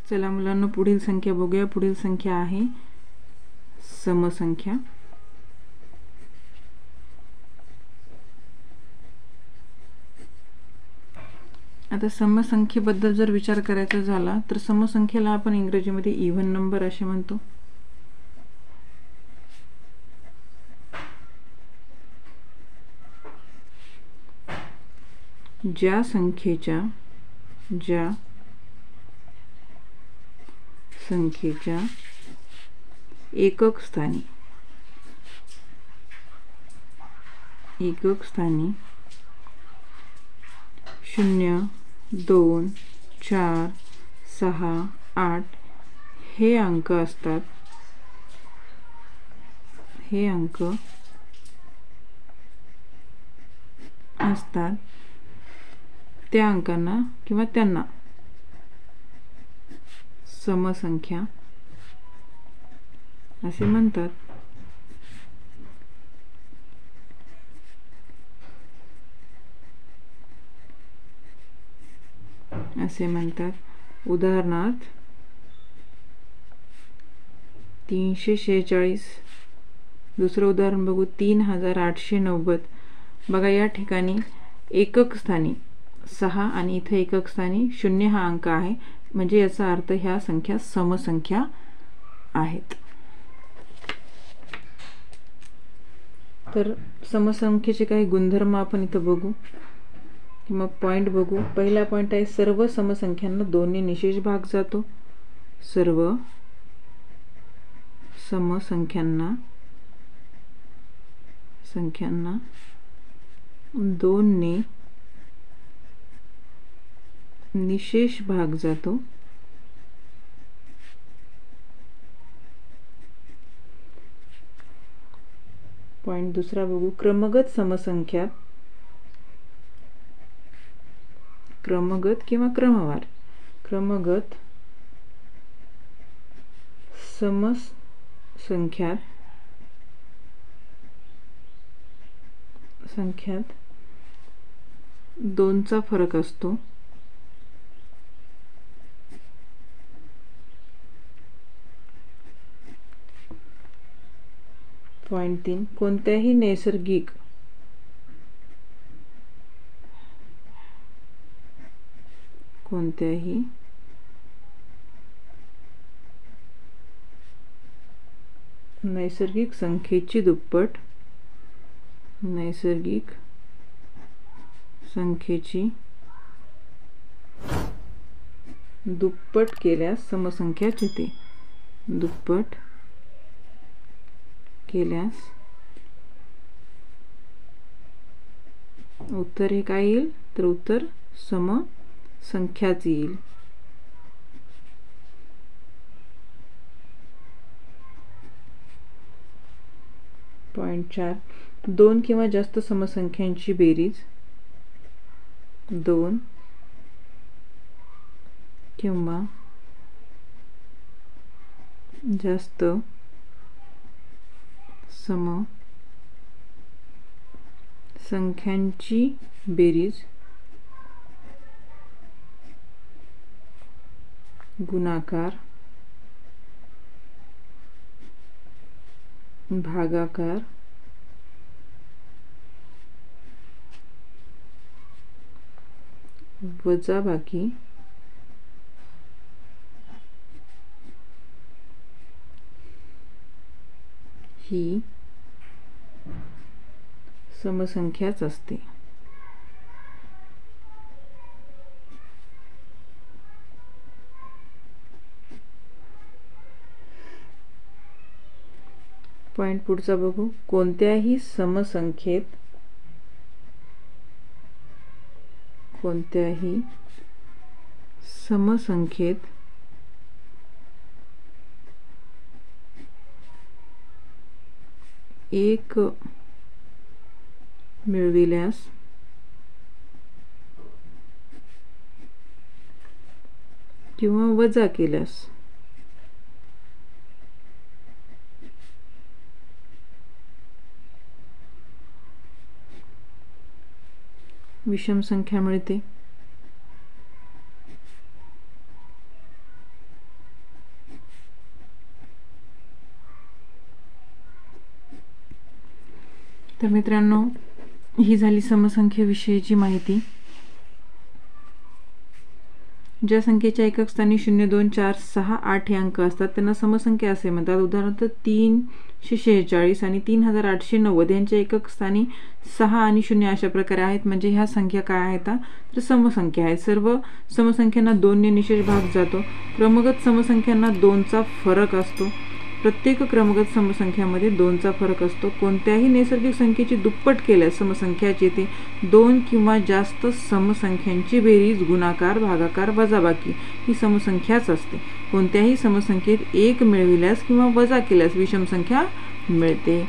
चला मुलांना पुढील संख्या बघूया। पुढील संख्या आहे समसंख्या। आता समसंख्येबद्दल जर विचार करायचा झाला तर समसंख्येला आपण इंग्रजीमध्ये इव्हन नंबर असे म्हणतो। ज्या संख्येच्या एकक स्थानी 0, 2, 4, 6, 8 हे अंक असतात, त्या अंकांना किंवा त्यांना समसंख्या असे म्हणतात। उदाहरणार्थ 346। दुसरं उदाहरण बघू 3890। बघा या ठिकाणी एकक स्थानी 6 आणि इथे एकक स्थानी 0 हा अंक आहे, म्हणजे याचा अर्थ ह्या संख्या समसंख्या आहेत। तर समसंख्येचे काही गुणधर्म आपण इथे बघू किंवा पॉइंट बघू। पहिला पॉइंट आहे सर्व समसंख्यांना 2 ने निशेष भाग जातो। सर्व समसंख्यांना 2 ने निशेष भाग जातो। पॉइंट दुसरा बघू क्रमगत समसंख्या, क्रमगत किंवा क्रमवार, क्रमगत समसंख्यात 2 चा फरक असतो। पॉइंट 3 कोणत्याही नैसर्गिक संख्येची दुप्पट केल्यास समसंख्याच येते। दुप्पट केल्यास उत्तर हे काय येईल तर उत्तर समसंख्याच येईल। पॉइंट 4 2 किंवा जास्त समसंख्यांची बेरीज, 2 किंवा जास्त समसंख्यांची बेरीज गुणाकार, भागाकार, वजाबाकी ही समसंख्याच असते। पॉइंट पुढचा बघू कोणत्याही समसंख्येत एक मिळविल्यास किंवा वजा केल्यास विषम संख्या मिळते। तर मित्रांनो, ही झाली समसंख्येविषयीची माहिती. ज्या संख्येच्या एकक स्थानी 0, 2, 4, 6, 8 हे अंक असतात त्यांना समसंख्या असे म्हणतात. उदाहरणार्थ 346 आणि 3890 यांच्या एकक स्थानी 6 आणि 0 अशा प्रकारे आहेत. म्हणजे ह्या संख्या काय आहेत तर समसंख्या आहेत. सर्व समसंख्यांना 2 ने निशेष भाग जातो. क्रमगत समसंख्यांना 2चा फरक असतो. प्रत्येक क्रमगत समसंख्यामध्ये 2चा फरक असतो. कोणत्याही नैसर्गिक संख्येची दुप्पट केल्यास समसंख्याची येते. 2 किंवा जास्त समसंख्यांची बेरीज, गुणाकार, भागाकार, वजाबाकी ही समसंख्याच असते. कोणत्याही समसंख्येत 1 मिळविल्यास किंवा वजा केल्यास विषम संख्या मिळते.